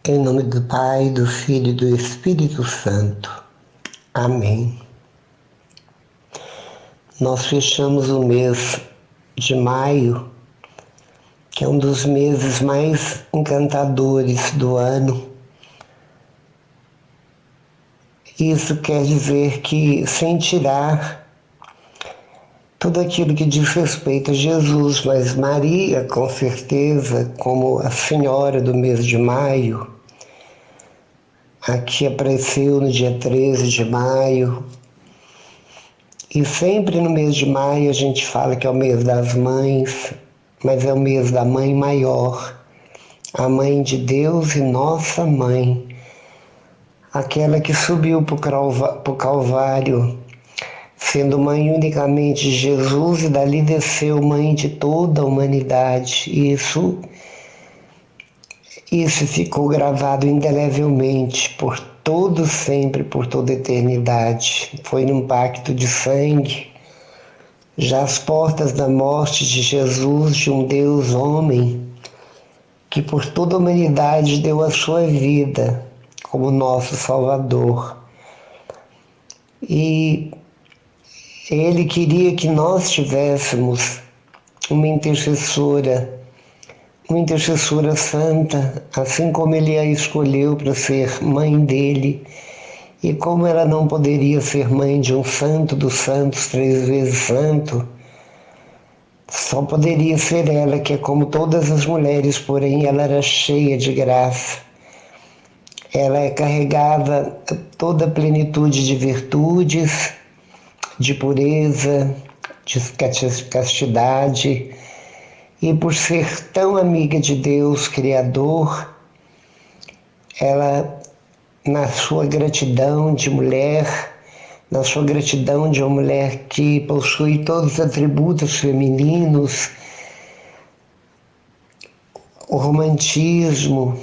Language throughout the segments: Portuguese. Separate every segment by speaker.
Speaker 1: Em nome do Pai, do Filho e do Espírito Santo. Amém. Nós fechamos o mês de maio, que é um dos meses mais encantadores do ano. Isso quer dizer que, sem tirar tudo aquilo que diz respeito a Jesus, mas Maria, com certeza, como a Senhora do mês de maio, aqui apareceu no dia 13 de maio, e sempre no mês de maio a gente fala que é o mês das mães, mas é o mês da mãe maior, a mãe de Deus e nossa mãe, aquela que subiu para o Calvário, sendo mãe unicamente de Jesus, e dali desceu mãe de toda a humanidade. Isso ficou gravado indelevelmente por todo sempre, por toda a eternidade. Foi num pacto de sangue, já às portas da morte de Jesus, de um Deus homem, que por toda a humanidade deu a sua vida como nosso Salvador. E Ele queria que nós tivéssemos uma intercessora santa, assim como Ele a escolheu para ser mãe dele, e como ela não poderia ser mãe de um santo dos santos, 3 vezes santo, só poderia ser ela, que é como todas as mulheres, porém ela era cheia de graça. Ela carregava toda a plenitude de virtudes, de pureza, de castidade, e por ser tão amiga de Deus, Criador, ela, na sua gratidão de mulher, na sua gratidão de uma mulher que possui todos os atributos femininos, o romantismo,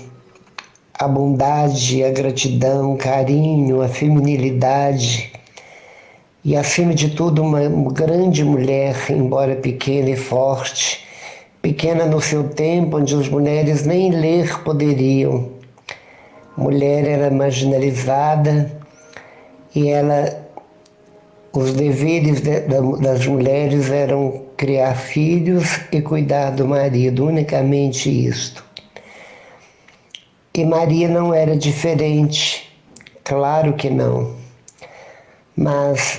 Speaker 1: a bondade, a gratidão, o carinho, a feminilidade, e acima de tudo uma grande mulher, embora pequena e forte, pequena no seu tempo, onde as mulheres nem ler poderiam. Mulher era marginalizada e os deveres das mulheres eram criar filhos e cuidar do marido, unicamente isto. E Maria não era diferente, claro que não, mas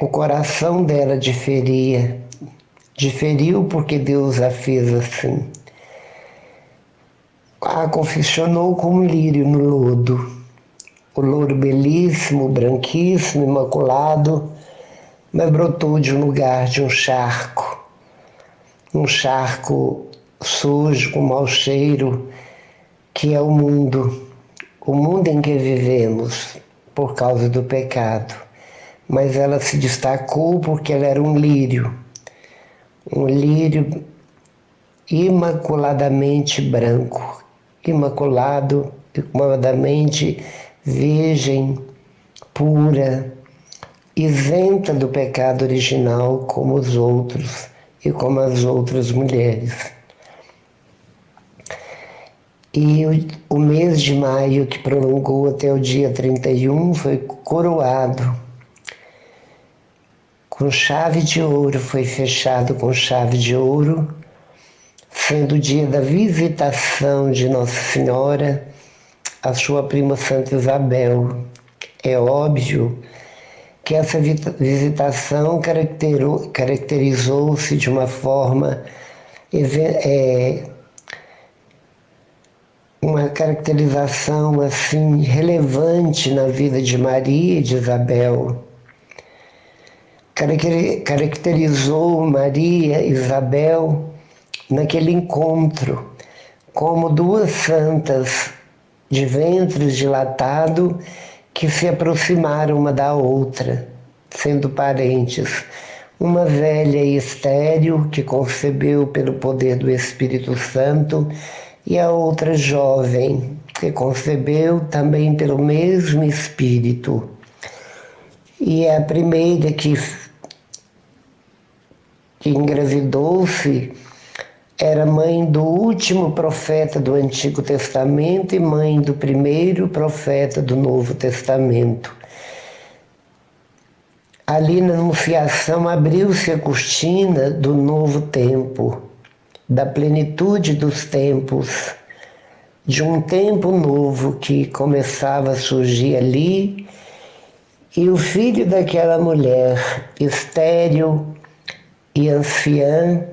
Speaker 1: o coração dela diferiu porque Deus a fez assim. A confeccionou como um lírio no lodo, o louro belíssimo, branquíssimo, imaculado, mas brotou de um lugar, de um charco sujo, com mau cheiro, que é o mundo em que vivemos por causa do pecado. Mas ela se destacou porque ela era um lírio imaculadamente branco, imaculadamente virgem, pura, isenta do pecado original como os outros e como as outras mulheres. E o mês de maio, que prolongou até o dia 31, foi coroado com chave de ouro, foi fechado com chave de ouro, sendo o dia da visitação de Nossa Senhora a sua prima Santa Isabel. É óbvio que essa visitação caracterizou-se de uma forma, uma caracterização assim relevante na vida de Maria e de Isabel. Caracterizou Maria e Isabel naquele encontro como duas santas de ventres dilatado que se aproximaram uma da outra, sendo parentes. Uma velha e estéril que concebeu pelo poder do Espírito Santo, e a outra jovem que concebeu também pelo mesmo Espírito. E a primeira que engravidou-se era mãe do último profeta do Antigo Testamento e mãe do primeiro profeta do Novo Testamento. Ali na Anunciação abriu-se a cortina do novo tempo, da plenitude dos tempos, de um tempo novo que começava a surgir ali, e o filho daquela mulher estéril e anciã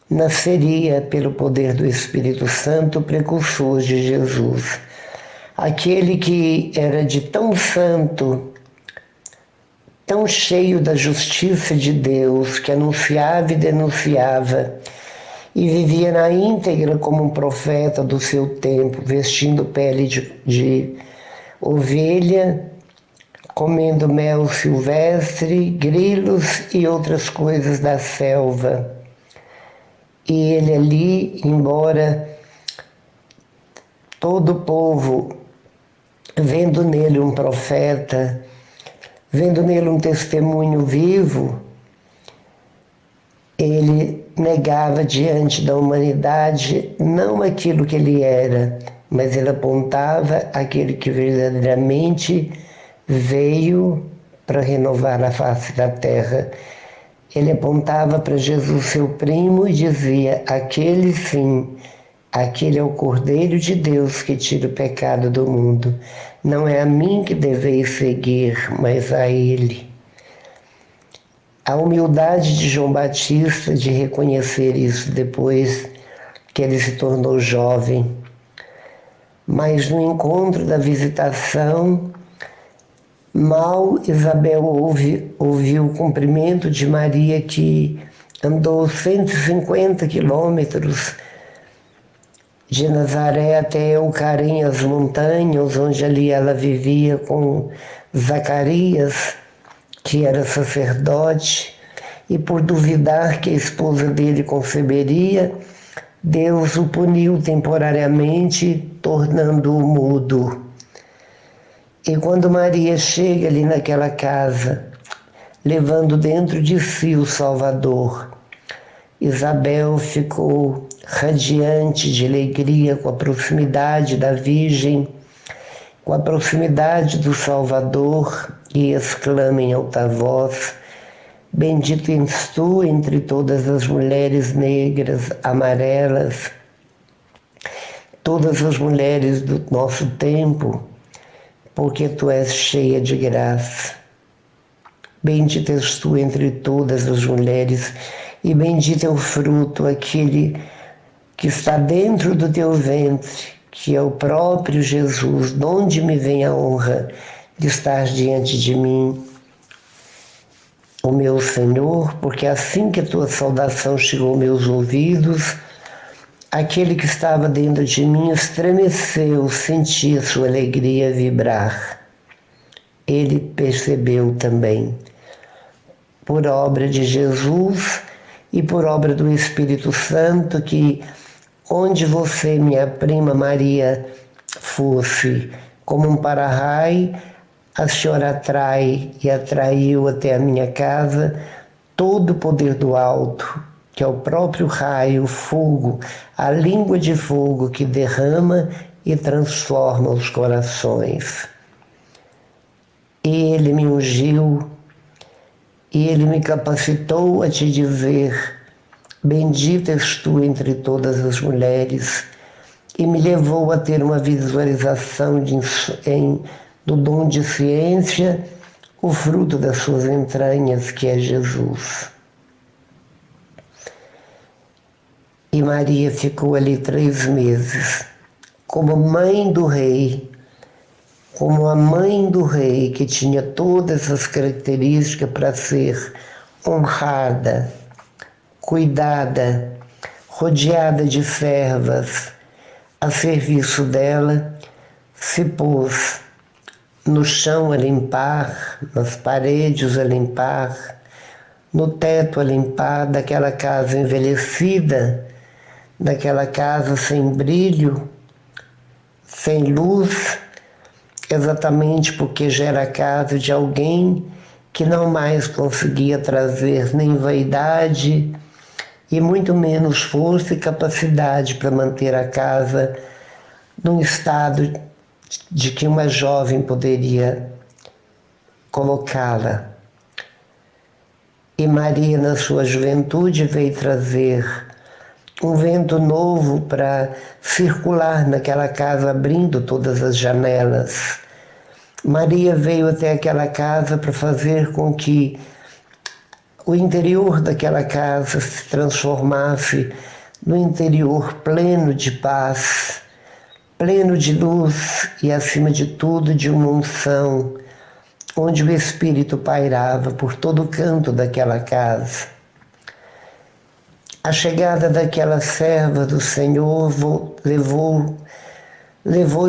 Speaker 1: nasceria pelo poder do Espírito Santo, precursor de Jesus. Aquele que era de tão santo, tão cheio da justiça de Deus, que anunciava e denunciava, e vivia na íntegra como um profeta do seu tempo, vestindo pele de ovelha, comendo mel silvestre, grilos e outras coisas da selva. E ele ali, embora todo o povo, vendo nele um profeta, vendo nele um testemunho vivo, ele negava diante da humanidade não aquilo que ele era, mas ele apontava aquele que verdadeiramente veio para renovar a face da terra. Ele apontava para Jesus, seu primo, e dizia: aquele sim, aquele é o Cordeiro de Deus que tira o pecado do mundo. Não é a mim que deveis seguir, mas a ele. A humildade de João Batista de reconhecer isso depois que ele se tornou jovem. Mas no encontro da visitação, mal Isabel ouviu o cumprimento de Maria, que andou 150 quilômetros de Nazaré até Eucarim, as montanhas, onde ali ela vivia com Zacarias, que era sacerdote, e por duvidar que a esposa dele conceberia, Deus o puniu temporariamente, tornando-o mudo. E quando Maria chega ali naquela casa, levando dentro de si o Salvador, Isabel ficou radiante de alegria com a proximidade da Virgem, com a proximidade do Salvador, e exclama em alta voz: bendito és tu entre todas as mulheres negras, amarelas, todas as mulheres do nosso tempo, porque tu és cheia de graça. Bendito és tu entre todas as mulheres, e bendito é o fruto, aquele que está dentro do teu ventre, que é o próprio Jesus. De onde me vem a honra de estar diante de mim, o meu Senhor? Porque assim que a tua saudação chegou aos meus ouvidos, aquele que estava dentro de mim estremeceu, senti a sua alegria vibrar. Ele percebeu também, por obra de Jesus e por obra do Espírito Santo, que onde você, minha prima Maria, fosse como um para-raio, a senhora atrai e atraiu até a minha casa todo o poder do alto, que é o próprio raio, o fogo, a língua de fogo que derrama e transforma os corações. Ele me ungiu e ele me capacitou a te dizer: bendita és tu entre todas as mulheres, e me levou a ter uma visualização do dom de ciência, o fruto das suas entranhas, que é Jesus. E Maria ficou ali 3 meses, como mãe do rei, como a mãe do rei, que tinha todas as características para ser honrada, cuidada, rodeada de servas, a serviço dela, se pôs no chão a limpar, nas paredes a limpar, no teto a limpar daquela casa envelhecida, daquela casa sem brilho, sem luz, exatamente porque já era a casa de alguém que não mais conseguia trazer nem vaidade e muito menos força e capacidade para manter a casa num estado de que uma jovem poderia colocá-la. E Maria, na sua juventude, veio trazer um vento novo para circular naquela casa, abrindo todas as janelas. Maria veio até aquela casa para fazer com que o interior daquela casa se transformasse no interior pleno de paz, pleno de luz e, acima de tudo, de uma unção, onde o Espírito pairava por todo o canto daquela casa. A chegada daquela serva do Senhor levou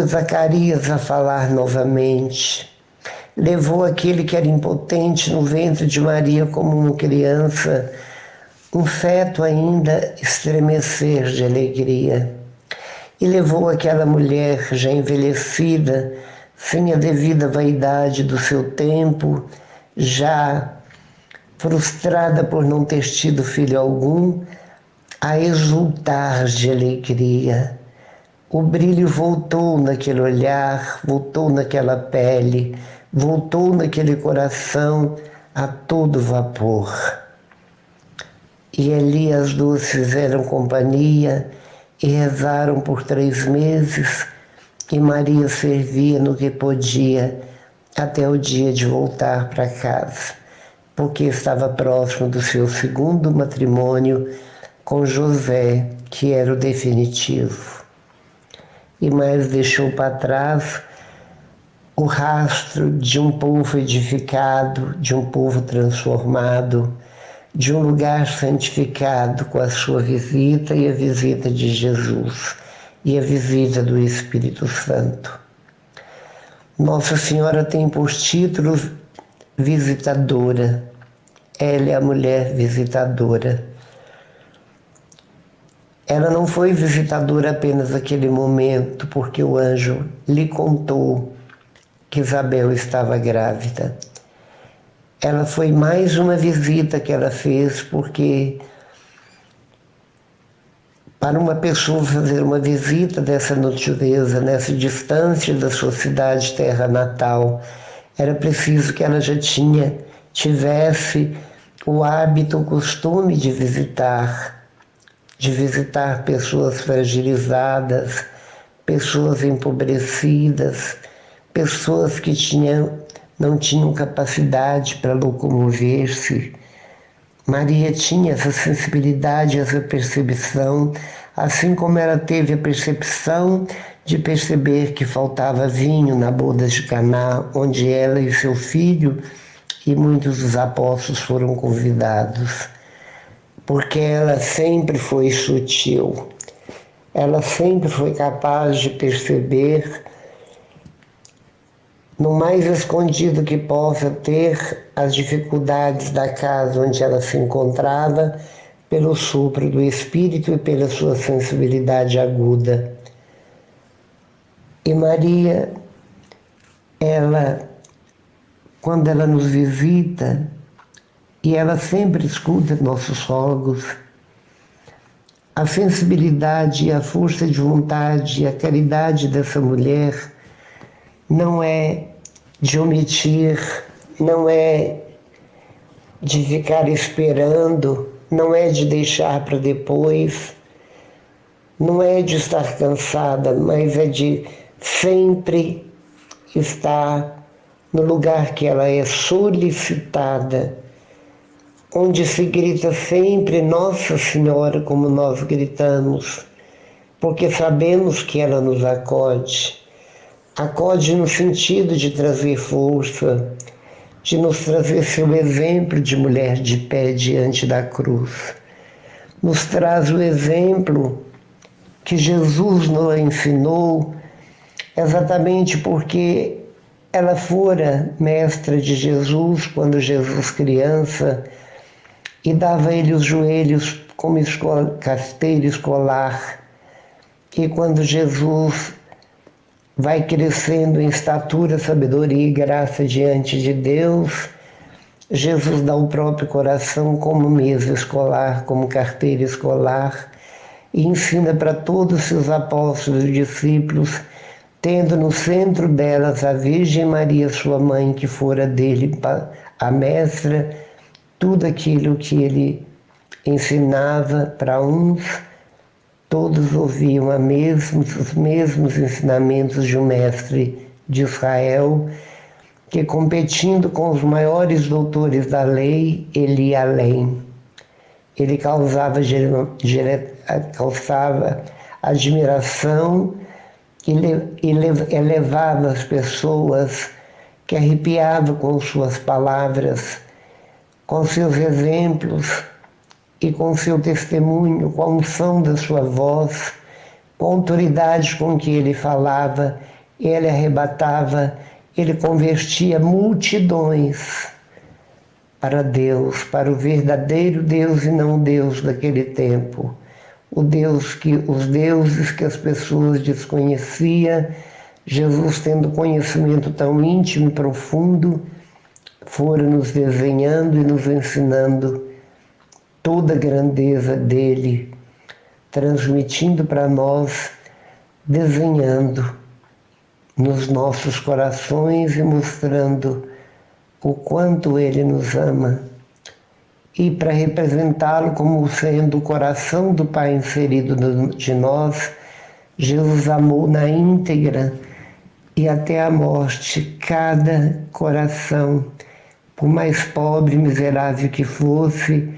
Speaker 1: Zacarias a falar novamente. Levou aquele que era impotente no ventre de Maria como uma criança, um feto ainda, estremecer de alegria. E levou aquela mulher já envelhecida, sem a devida vaidade do seu tempo, já frustrada por não ter tido filho algum, a exultar de alegria. O brilho voltou naquele olhar, voltou naquela pele, voltou naquele coração a todo vapor. E ali as duas fizeram companhia e rezaram por 3 meses, e Maria servia no que podia até o dia de voltar para casa, porque estava próximo do seu segundo matrimônio com José, que era o definitivo. E mais deixou para trás o rastro de um povo edificado, de um povo transformado, de um lugar santificado com a sua visita e a visita de Jesus e a visita do Espírito Santo. Nossa Senhora tem por título visitadora. Ela é a mulher visitadora. Ela não foi visitadora apenas naquele momento, porque o anjo lhe contou que Isabel estava grávida. Ela foi mais uma visita que ela fez, porque para uma pessoa fazer uma visita dessa natureza, nessa distância da sua cidade terra natal, era preciso que ela já tivesse o hábito, o costume de visitar pessoas fragilizadas, pessoas empobrecidas, pessoas que não tinham capacidade para locomover-se. Maria tinha essa sensibilidade, essa percepção, assim como ela teve a percepção de perceber que faltava vinho na boda de Caná, onde ela e seu filho e muitos dos apóstolos foram convidados. Porque ela sempre foi sutil, ela sempre foi capaz de perceber, no mais escondido que possa ter, as dificuldades da casa onde ela se encontrava, pelo sopro do Espírito e pela sua sensibilidade aguda. E Maria, quando ela nos visita, e ela sempre escuta nossos rogos, a sensibilidade, a força de vontade, a caridade dessa mulher não é de omitir, não é de ficar esperando, não é de deixar para depois, não é de estar cansada, mas é de sempre estar no lugar que ela é solicitada, onde se grita sempre Nossa Senhora, como nós gritamos, porque sabemos que ela nos acode. Acode no sentido de trazer força, de nos trazer seu exemplo de mulher de pé diante da cruz. Nos traz o exemplo que Jesus nos ensinou, exatamente porque ela fora mestra de Jesus quando Jesus criança, e dava a ele os joelhos como casteiro escolar. E quando Jesus vai crescendo em estatura, sabedoria e graça diante de Deus, Jesus dá o próprio coração como mesa escolar, como carteira escolar, e ensina para todos os seus apóstolos e discípulos, tendo no centro delas a Virgem Maria, sua mãe, que fora dele a mestra, tudo aquilo que ele ensinava para uns, todos ouviam os mesmos ensinamentos de um mestre de Israel, que competindo com os maiores doutores da lei, ele ia além. Ele causava admiração e elevava as pessoas, que arrepiava com suas palavras, com seus exemplos e com seu testemunho, com a unção da sua voz, com a autoridade com que ele falava, ele arrebatava, ele convertia multidões para Deus, para o verdadeiro Deus e não o Deus daquele tempo. Os deuses que as pessoas desconheciam, Jesus, tendo conhecimento tão íntimo e profundo, foram nos desenhando e nos ensinando toda a grandeza dele, transmitindo para nós, desenhando nos nossos corações e mostrando o quanto ele nos ama. E para representá-lo como sendo o coração do Pai inserido de nós, Jesus amou na íntegra e até a morte cada coração, por mais pobre e miserável que fosse,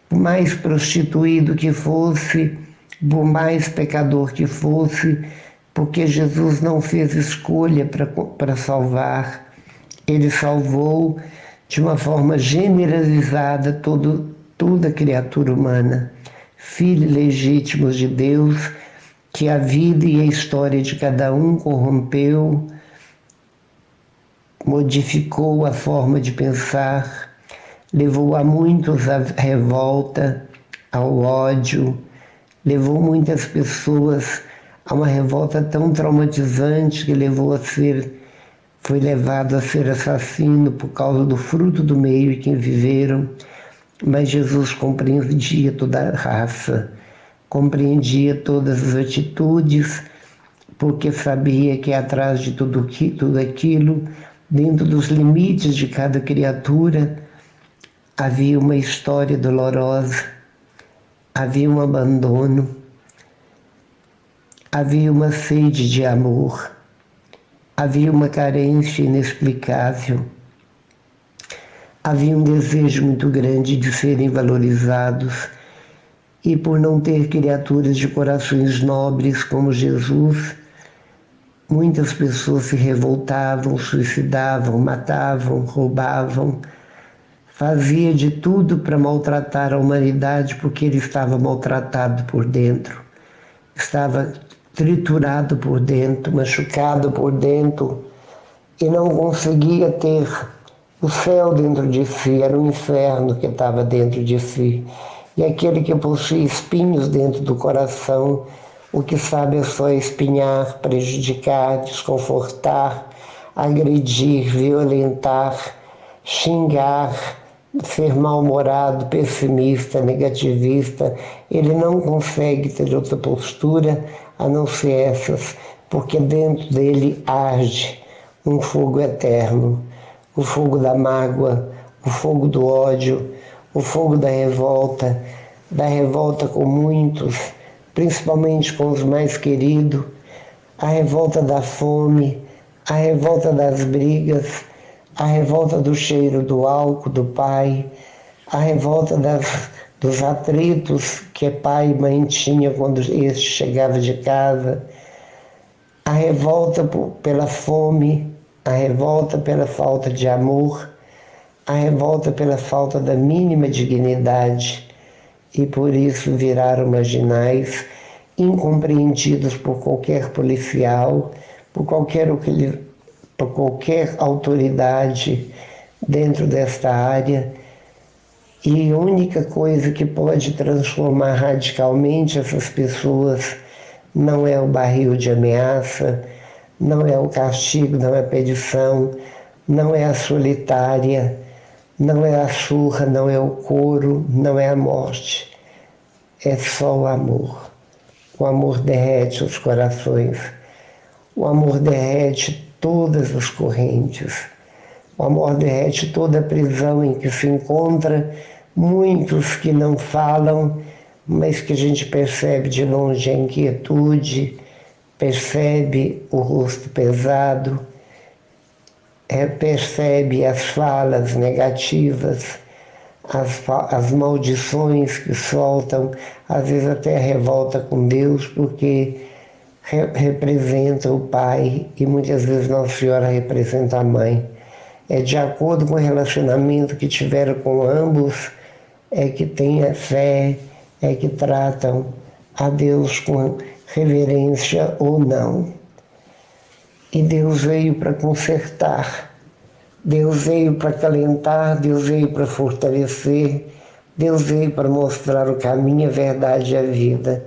Speaker 1: por mais prostituído que fosse, por mais pecador que fosse, porque Jesus não fez escolha para salvar. Ele salvou de uma forma generalizada toda a criatura humana, filhos legítimos de Deus, que a vida e a história de cada um corrompeu, modificou a forma de pensar, levou a muitos à revolta, ao ódio, levou muitas pessoas a uma revolta tão traumatizante que foi levado a ser assassino por causa do fruto do meio em que viveram. Mas Jesus compreendia toda a raça, compreendia todas as atitudes, porque sabia que atrás de tudo aquilo, dentro dos limites de cada criatura, havia uma história dolorosa, havia um abandono, havia uma sede de amor, havia uma carência inexplicável, havia um desejo muito grande de serem valorizados, e por não ter criaturas de corações nobres como Jesus, muitas pessoas se revoltavam, suicidavam, matavam, roubavam, fazia de tudo para maltratar a humanidade, porque ele estava maltratado por dentro, estava triturado por dentro, machucado por dentro, e não conseguia ter o céu dentro de si, era um inferno que estava dentro de si. E aquele que possui espinhos dentro do coração, o que sabe é só espinhar, prejudicar, desconfortar, agredir, violentar, xingar, ser mal-humorado, pessimista, negativista. Ele não consegue ter outra postura a não ser essas, porque dentro dele arde um fogo eterno, o fogo da mágoa, o fogo do ódio, o fogo da revolta com muitos, principalmente com os mais queridos, a revolta da fome, a revolta das brigas, a revolta do cheiro do álcool do pai, a revolta dos atritos que pai e mãe tinham quando este chegava de casa, a revolta pela fome, a revolta pela falta de amor, a revolta pela falta da mínima dignidade, e por isso viraram marginais, incompreendidos por qualquer policial, por qualquer autoridade dentro desta área. E a única coisa que pode transformar radicalmente essas pessoas não é o barril de ameaça, não é o castigo, não é a pedição, não é a solitária, Não é a surra, não é o couro, não é a morte. É só o amor. O amor derrete os corações. O amor derrete todas as correntes. O amor derrete toda a prisão em que se encontra muitos que não falam, mas que a gente percebe de longe a inquietude, percebe o rosto pesado, percebe as falas negativas, as maldições que soltam, às vezes até a revolta com Deus, porque representa o pai e muitas vezes Nossa Senhora representa a mãe. É de acordo com o relacionamento que tiveram com ambos, é que têm a fé, é que tratam a Deus com reverência ou não. E Deus veio para consertar, Deus veio para acalentar, Deus veio para fortalecer, Deus veio para mostrar o caminho, a verdade e a vida.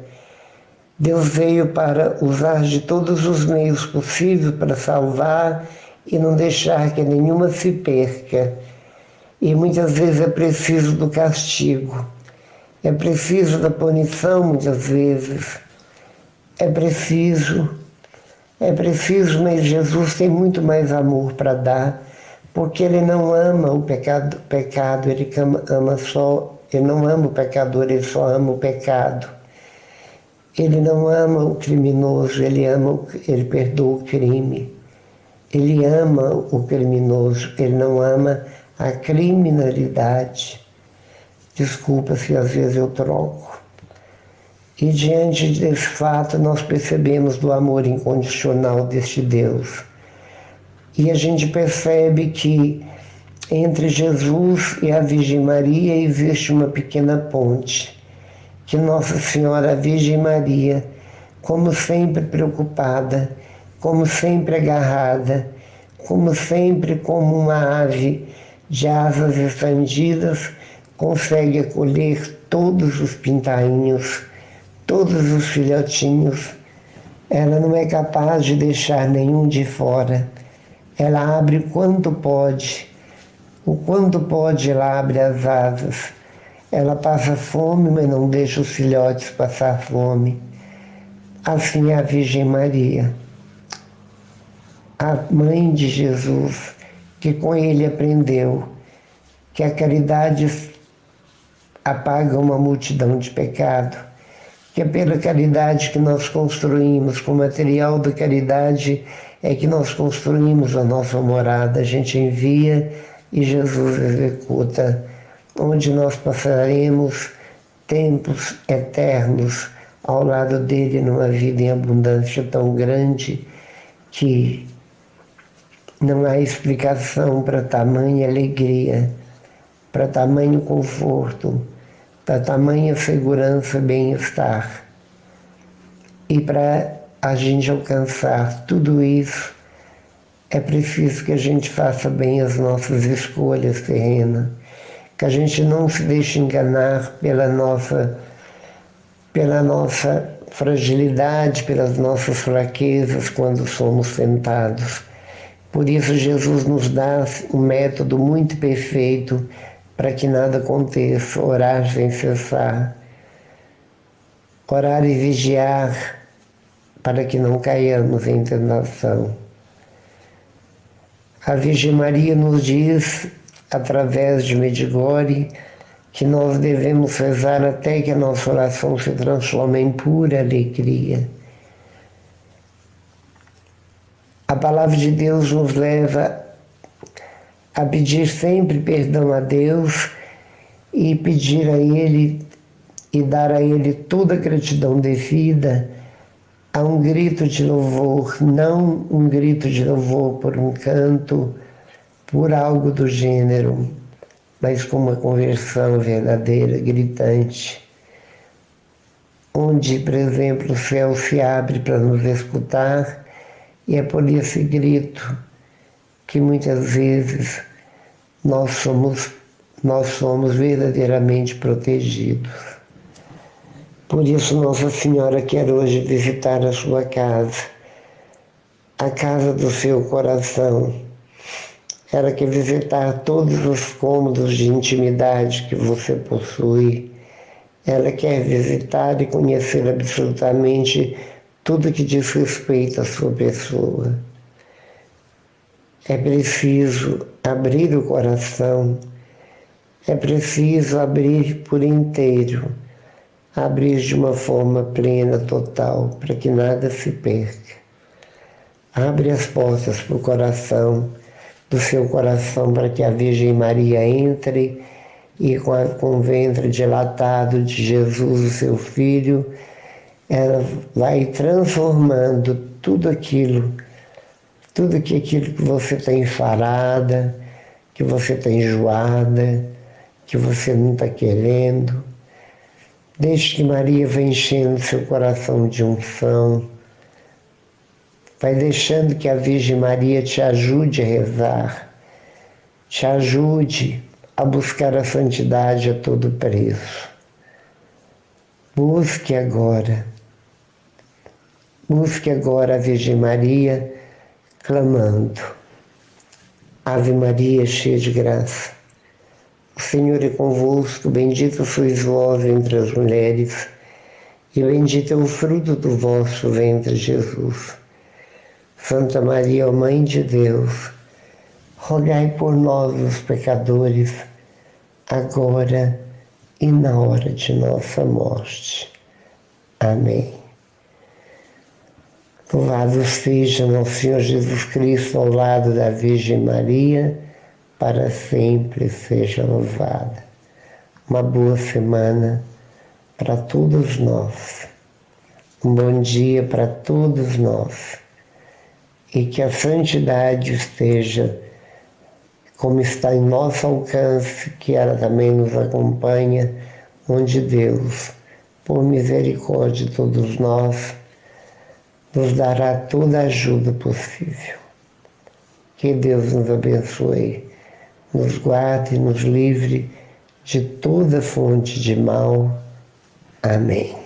Speaker 1: Deus veio para usar de todos os meios possíveis para salvar e não deixar que nenhuma se perca. E muitas vezes é preciso do castigo, é preciso da punição muitas vezes, é preciso, mas Jesus tem muito mais amor para dar, porque Ele não ama o pecado, Ele não ama o pecador, Ele só ama o pecado. Ele não ama o criminoso, Ele perdoa o crime. Ele ama o criminoso, Ele não ama a criminalidade. Desculpa se às vezes eu troco. E diante desse fato nós percebemos do amor incondicional deste Deus. E a gente percebe que entre Jesus e a Virgem Maria existe uma pequena ponte. Que Nossa Senhora, a Virgem Maria, como sempre preocupada, como sempre agarrada, como sempre como uma ave de asas estendidas, consegue acolher todos os pintainhos, todos os filhotinhos. Ela não é capaz de deixar nenhum de fora. Ela abre quanto pode. O quanto pode ela abre as asas. Ela passa fome, mas não deixa os filhotes passar fome. Assim é a Virgem Maria, a mãe de Jesus, que com ele aprendeu que a caridade apaga uma multidão de pecado, que é pela caridade que nós construímos, com o material da caridade é que nós construímos a nossa morada, a gente envia e Jesus executa, onde nós passaremos tempos eternos ao lado dele numa vida em abundância tão grande que não há explicação para tamanha alegria, para tamanho conforto, para tamanha segurança e bem-estar. E para a gente alcançar tudo isso, é preciso que a gente faça bem as nossas escolhas terrenas, que a gente não se deixe enganar pela nossa fragilidade, pelas nossas fraquezas quando somos tentados. Por isso Jesus nos dá um método muito perfeito para que nada aconteça: orar sem cessar, orar e vigiar para que não caiamos em tentação. A Virgem Maria nos diz, através de Medjugorje, que nós devemos rezar até que a nossa oração se transforme em pura alegria. A palavra de Deus nos leva a pedir sempre perdão a Deus e pedir a Ele e dar a Ele toda a gratidão devida a um grito de louvor, não um grito de louvor por um canto, por algo do gênero, mas com uma conversão verdadeira, gritante, onde, por exemplo, o céu se abre para nos escutar, e é por esse grito que muitas vezes nós somos verdadeiramente protegidos. Por isso Nossa Senhora quer hoje visitar a sua casa, a casa do seu coração. Ela quer visitar todos os cômodos de intimidade que você possui. Ela quer visitar e conhecer absolutamente tudo que diz respeito à sua pessoa. É preciso abrir o coração, é preciso abrir por inteiro, abrir de uma forma plena, total, para que nada se perca. Abre as portas para o coração, do seu coração, para que a Virgem Maria entre e com o ventre dilatado de Jesus, o seu Filho, ela vai transformando tudo aquilo que você está enfarada, que você está enjoada, que você não está querendo. Deixe que Maria vá enchendo seu coração de unção. Vai deixando que a Virgem Maria te ajude a rezar, te ajude a buscar a santidade a todo preço. Busque agora a Virgem Maria, clamando: Ave Maria, cheia de graça, o Senhor é convosco, bendita sois vós entre as mulheres, e bendito é o fruto do vosso ventre, Jesus. Santa Maria, Mãe de Deus, rogai por nós, os pecadores, agora e na hora de nossa morte. Amém. Louvado seja nosso Senhor Jesus Cristo ao lado da Virgem Maria, para sempre seja louvada. Uma boa semana para todos nós. Um bom dia para todos nós. E que a santidade esteja como está em nosso alcance, que ela também nos acompanha, onde Deus, por misericórdia de todos nós, nos dará toda a ajuda possível. Que Deus nos abençoe, nos guarde e nos livre de toda fonte de mal. Amém.